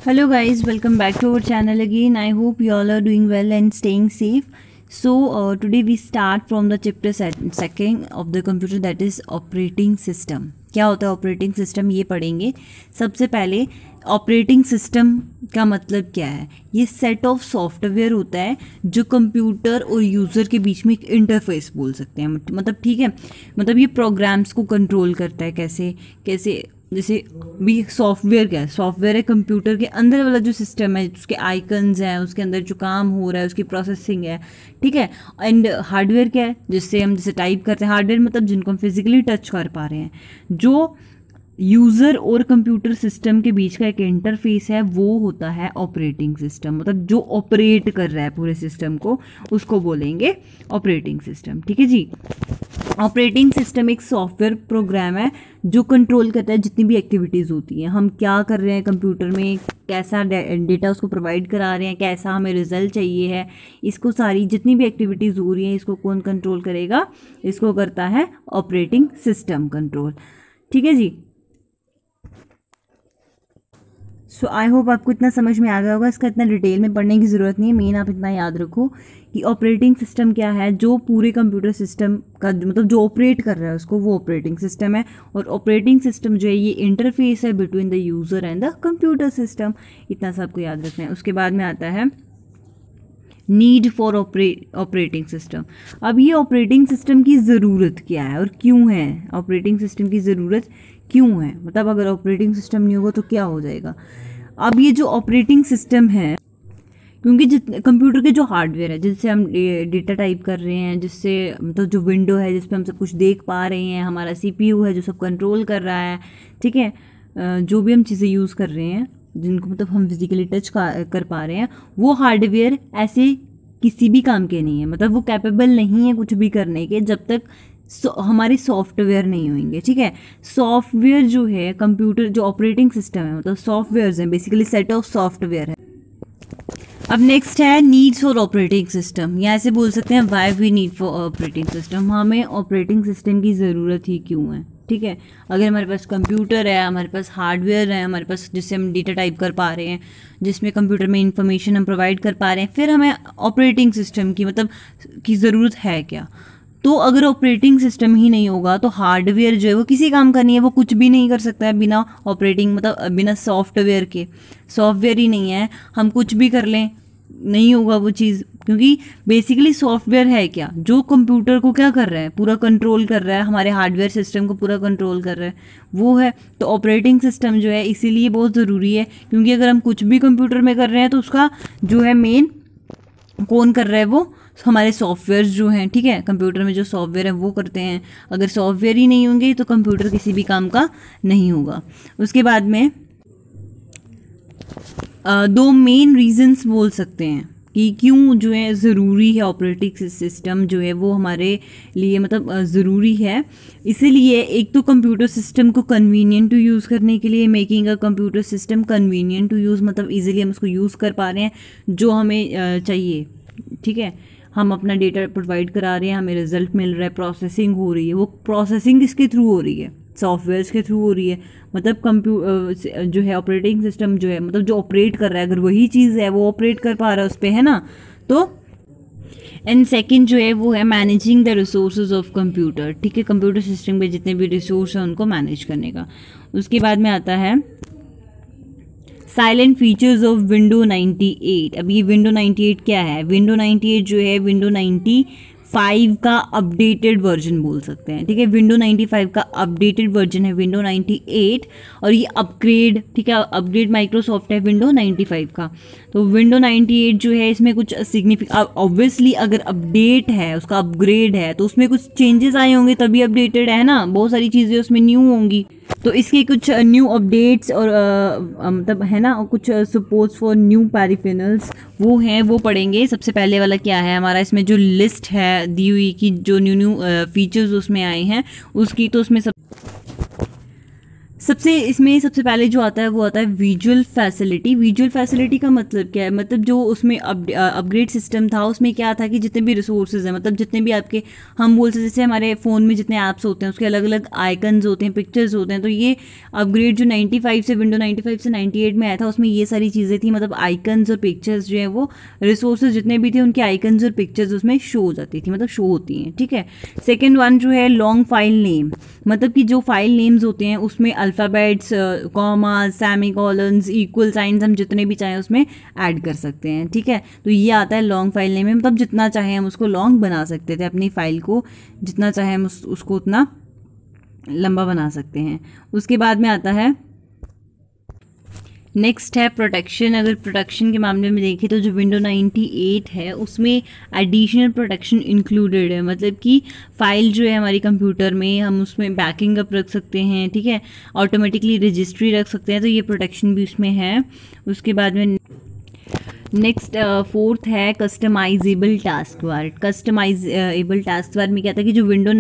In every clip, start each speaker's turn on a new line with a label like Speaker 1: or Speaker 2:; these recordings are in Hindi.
Speaker 1: Hello guys, welcome back to our channel again. I hope you all are doing well and staying safe. So today we start from the chapter second of the computer, that is operating system. क्या होता है ऑपरेटिंग सिस्टम ये पढ़ेंगे. सबसे पहले ऑपरेटिंग सिस्टम का मतलब क्या है. ये सेट ऑफ सॉफ्टवेयर होता है जो कंप्यूटर और यूज़र के बीच में एक इंटरफेस बोल सकते हैं. मतलब ठीक है, मतलब ये प्रोग्राम्स को कंट्रोल करता है. कैसे कैसे जैसे भी सॉफ्टवेयर क्या है, सॉफ्टवेयर है कंप्यूटर के अंदर वाला जो सिस्टम है, उसके आइकन्स हैं, उसके अंदर जो काम हो रहा है उसकी प्रोसेसिंग है, ठीक है. एंड हार्डवेयर क्या है, जिससे हम जैसे टाइप करते हैं. हार्डवेयर मतलब जिनको हम फिजिकली टच कर पा रहे हैं. जो यूज़र और कंप्यूटर सिस्टम के बीच का एक इंटरफेस है वो होता है ऑपरेटिंग सिस्टम. मतलब जो ऑपरेट कर रहा है पूरे सिस्टम को उसको बोलेंगे ऑपरेटिंग सिस्टम. ठीक है जी. ऑपरेटिंग सिस्टम एक सॉफ्टवेयर प्रोग्राम है जो कंट्रोल करता है जितनी भी एक्टिविटीज़ होती हैं. हम क्या कर रहे हैं कंप्यूटर में, कैसा डेटा उसको प्रोवाइड करा रहे हैं, कैसा हमें रिजल्ट चाहिए है, इसको सारी जितनी भी एक्टिविटीज़ हो रही हैं इसको कौन कंट्रोल करेगा, इसको करता है ऑपरेटिंग सिस्टम कंट्रोल. ठीक है जी. सो आई होप आपको इतना समझ में आ गया होगा. इसका इतना डिटेल में पढ़ने की ज़रूरत नहीं है. मेन आप इतना याद रखो कि ऑपरेटिंग सिस्टम क्या है. जो पूरे कंप्यूटर सिस्टम का मतलब जो ऑपरेट कर रहा है उसको वो ऑपरेटिंग सिस्टम है. और ऑपरेटिंग सिस्टम जो है ये इंटरफेस है between the user and the computer system. इतना सा आपको याद रखना है. उसके बाद में आता है नीड फॉर ऑपरेटिंग सिस्टम. अब ये ऑपरेटिंग सिस्टम की ज़रूरत क्या है और क्यों है. ऑपरेटिंग सिस्टम की ज़रूरत क्यों है, मतलब अगर ऑपरेटिंग सिस्टम नहीं होगा तो क्या हो जाएगा. अब ये जो ऑपरेटिंग सिस्टम है, क्योंकि कंप्यूटर के जो हार्डवेयर है जिससे हम डेटा टाइप कर रहे हैं, जिससे मतलब जो विंडो है जिस पे हम सब कुछ देख पा रहे हैं, हमारा सीपीयू है जो सब कंट्रोल कर रहा है, ठीक है, जो भी हम चीज़ें यूज़ कर रहे हैं जिनको मतलब हम फिजिकली टच कर पा रहे हैं, वो हार्डवेयर ऐसे किसी भी काम के नहीं है. मतलब वो कैपेबल नहीं है कुछ भी करने के जब तक हमारे सॉफ्टवेयर नहीं होंगे. ठीक है. सॉफ्टवेयर जो है कंप्यूटर जो ऑपरेटिंग सिस्टम है मतलब सॉफ्टवेयर्स हैं, बेसिकली सेट ऑफ सॉफ्टवेयर है. अब नेक्स्ट है नीड्स फॉर ऑपरेटिंग सिस्टम. या ऐसे बोल सकते हैं why we need for operating system. हमें ऑपरेटिंग सिस्टम की ज़रूरत ही क्यों है. ठीक है. अगर हमारे पास कंप्यूटर है, हमारे पास हार्डवेयर है, हमारे पास जिससे हम डेटा टाइप कर पा रहे हैं, जिसमें कंप्यूटर में इंफॉर्मेशन हम प्रोवाइड कर पा रहे हैं, फिर हमें ऑपरेटिंग सिस्टम की मतलब की ज़रूरत है क्या. तो अगर ऑपरेटिंग सिस्टम ही नहीं होगा तो हार्डवेयर जो है वो किसी काम का नहीं है. वो कुछ भी नहीं कर सकता है बिना ऑपरेटिंग मतलब बिना सॉफ्टवेयर के. सॉफ्टवेयर ही नहीं है, हम कुछ भी कर लें नहीं होगा वो चीज़. क्योंकि बेसिकली सॉफ्टवेयर है क्या, जो कंप्यूटर को क्या कर रहा है, पूरा कंट्रोल कर रहा है, हमारे हार्डवेयर सिस्टम को पूरा कंट्रोल कर रहा है, वो है. तो ऑपरेटिंग सिस्टम जो है इसीलिए बहुत ज़रूरी है, क्योंकि अगर हम कुछ भी कंप्यूटर में कर रहे हैं तो उसका जो है मेन कौन कर रहा है, वो हमारे सॉफ्टवेयर जो हैं. ठीक है. कंप्यूटर में जो सॉफ्टवेयर है वो करते हैं. अगर सॉफ्टवेयर ही नहीं होंगे तो कंप्यूटर किसी भी काम का नहीं होगा. उसके बाद में दो मेन रीजंस बोल सकते हैं कि क्यों जो है ज़रूरी है ऑपरेटिंग सिस्टम जो है वो हमारे लिए मतलब ज़रूरी है. इसीलिए एक तो कंप्यूटर सिस्टम को कन्वीनियंट टू यूज़ करने के लिए, making a computer system convenient to use, मतलब इजीली हम उसको यूज़ कर पा रहे हैं जो हमें चाहिए. ठीक है. हम अपना डेटा प्रोवाइड करा रहे हैं, हमें रिजल्ट मिल रहा है, प्रोसेसिंग हो रही है. वो प्रोसेसिंग किसके थ्रू हो रही है, सॉफ्टवेयर के थ्रू हो रही है. मतलब जो है ऑपरेटिंग सिस्टम जो है मतलब जो ऑपरेट कर रहा है, अगर वही चीज़ है वो ऑपरेट कर पा रहा है उस पर, है ना. तो एंड सेकंड जो है वो है managing the resources of computer. ठीक है. कंप्यूटर सिस्टम में जितने भी रिसोर्स हैं उनको मैनेज करने का. उसके बाद में आता है साइलेंट फीचर्स ऑफ विंडो 98. अब ये विंडो 98 क्या है. विंडो 98 जो है विंडो 95 का अपडेटेड वर्जन बोल सकते हैं. ठीक है. विंडो 95 का अपडेटेड वर्जन है विंडो 98 और ये अपग्रेड, ठीक है, अपग्रेड माइक्रोसॉफ्ट है विंडो 95 का. तो विंडो 98 जो है इसमें कुछ ऑब्वियसली अगर अपडेट है, उसका अपग्रेड है तो उसमें कुछ चेंजेस आए होंगे तभी अपडेटेड है ना. बहुत सारी चीज़ें उसमें न्यू होंगी तो इसके कुछ न्यू अपडेट्स और मतलब है ना, कुछ सपोर्ट्स फॉर न्यू पैरिफेरल्स वो हैं, वो पढ़ेंगे. सबसे पहले वाला क्या है हमारा, इसमें जो लिस्ट है दी हुई कि जो न्यू फीचर्स उसमें आए हैं उसकी, तो उसमें सबसे पहले जो आता है वो आता है विजुअल फैसिलिटी। विजुअल फैसिलिटी का मतलब क्या है, मतलब जो उसमें अपग्रेड सिस्टम था उसमें क्या था कि जितने भी रिसोर्सेज हैं, मतलब जितने भी आपके हम बोल सकते जैसे हमारे फ़ोन में जितने ऐप्स होते हैं उसके अलग अलग आइकन्स होते हैं, पिक्चर्स होते हैं, तो ये अपग्रेड जो 95 से विंडो 95 से 98 में आया था उसमें ये सारी चीज़ें थी, मतलब आइकन्स और पिक्चर्स जो है वो रिसोर्सेज जितने भी थे उनके आइकन्स और पिक्चर्स उसमें शो हो जाती थी, मतलब शो होती हैं, ठीक है। सेकेंड वन जो है लॉन्ग फाइल नेम, मतलब कि जो फाइल नेम्स होते हैं उसमें अल्फ़ाबेट्स, कॉमा, सेमीकोलन्स, इक्वल साइंस हम जितने भी चाहें उसमें ऐड कर सकते हैं, ठीक है। तो ये आता है लॉन्ग फाइल नेम में, मतलब जितना चाहे हम उसको लॉन्ग बना सकते थे, अपनी फाइल को जितना चाहे हम उसको उतना लंबा बना सकते हैं। उसके बाद में आता है नेक्स्ट है प्रोटेक्शन। अगर प्रोटेक्शन के मामले में देखें तो जो विंडो 98 है उसमें एडिशनल प्रोटेक्शन इंक्लूडेड है, मतलब कि फ़ाइल जो है हमारी कंप्यूटर में हम उसमें बैकिंग अप रख सकते हैं, ठीक है, ऑटोमेटिकली रजिस्ट्री रख सकते हैं, तो ये प्रोटेक्शन भी उसमें है। उसके बाद में नेक्स्ट फोर्थ है customisable taskbar. Customisable taskbar में क्या था कि जो विंडो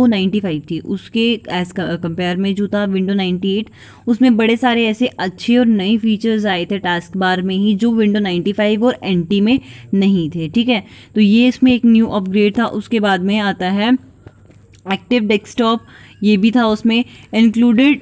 Speaker 1: 95 थी उसके एज कंपेयर में जो था विंडो 98 उसमें बड़े सारे ऐसे अच्छे और नए फीचर्स आए थे टास्क बार में ही जो विंडो 95 और NT में नहीं थे, ठीक है। तो ये इसमें एक न्यू अपग्रेड था। उसके बाद में आता है एक्टिव डेस्कटॉप, ये भी था उसमें इंक्लूडेड।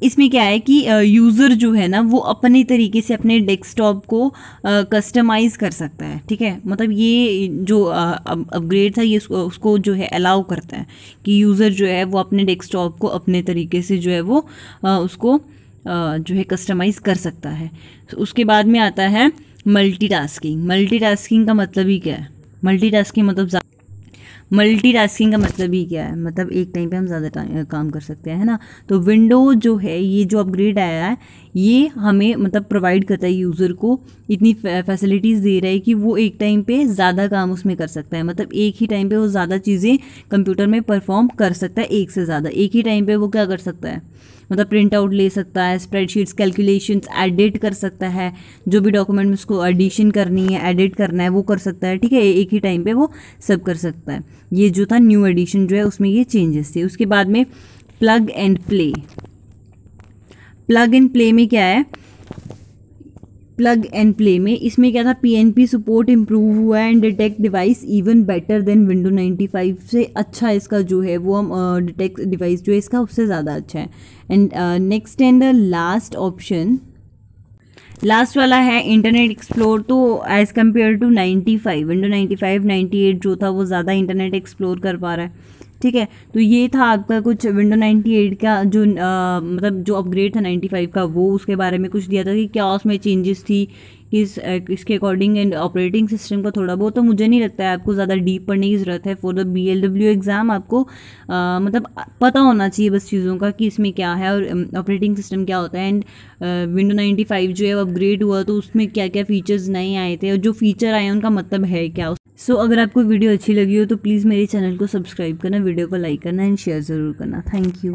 Speaker 1: इसमें क्या है कि यूज़र जो है ना वो अपने तरीके से अपने डेस्कटॉप को कस्टमाइज़ कर सकता है, ठीक है, मतलब ये जो अपग्रेड था ये उसको जो है अलाउ करता है कि यूज़र जो है वो अपने डेस्कटॉप को अपने तरीके से जो है वो उसको जो है कस्टमाइज़ कर सकता है। उसके बाद में आता है मल्टीटास्किंग। मल्टीटास्किंग का मतलब ही क्या है, मल्टीटास्किंग का मतलब ही क्या है, मतलब एक टाइम पे हम ज़्यादा काम कर सकते हैं, है ना। तो विंडो जो है ये जो अपग्रेड आया है ये हमें मतलब प्रोवाइड करता है यूज़र को, इतनी फैसिलिटीज़ दे रहा है कि वो एक टाइम पे ज़्यादा काम उसमें कर सकता है, मतलब एक ही टाइम पे वो ज़्यादा चीज़ें कंप्यूटर में परफॉर्म कर सकता है, एक से ज़्यादा एक ही टाइम पे वो क्या कर सकता है, मतलब प्रिंट आउट ले सकता है, स्प्रेडशीट्स, कैलकुलेशंस एडिट कर सकता है, जो भी डॉक्यूमेंट में उसको एडिशन करनी है, एडिट करना है वो कर सकता है, ठीक है, एक ही टाइम पे वो सब कर सकता है। ये जो था न्यू एडिशन जो है उसमें ये चेंजेस थे। उसके बाद में plug and play. Plug and play में क्या है, प्लग एंड प्ले में इसमें क्या था, PNP सपोर्ट इम्प्रूव हुआ है and detect device even better than window 95 से अच्छा इसका जो है वो हम डिटेक्ट डिवाइस जो है इसका उससे ज़्यादा अच्छा है। And next and the last option, last वाला है इंटरनेट एक्सप्लोर। तो एज़ कम्पेयर टू 95 विंडो 95 98 जो था वो ज़्यादा इंटरनेट एक्सप्लोर कर पा रहा है, ठीक है। तो ये था आपका कुछ विंडो 98 का जो मतलब जो अपग्रेड था 95 का वो उसके बारे में कुछ दिया था कि क्या उसमें चेंजेस थी इसके अकॉर्डिंग, एंड ऑपरेटिंग सिस्टम का थोड़ा बहुत। तो मुझे नहीं लगता है आपको ज़्यादा डीप पढ़ने की ज़रूरत है फॉर द BLW एग्ज़ाम। आपको मतलब पता होना चाहिए बस चीज़ों का कि इसमें क्या है और ऑपरेटिंग सिस्टम क्या होता है। एंड विंडो 95 जो है अपग्रेड हुआ तो उसमें क्या क्या फ़ीचर्स नए आए थे और जो फीचर आए उनका मतलब है क्या। सो अगर आपको वीडियो अच्छी लगी हो तो प्लीज़ मेरे चैनल को सब्सक्राइब करना, वीडियो को लाइक करना एंड शेयर ज़रूर करना। Thank you.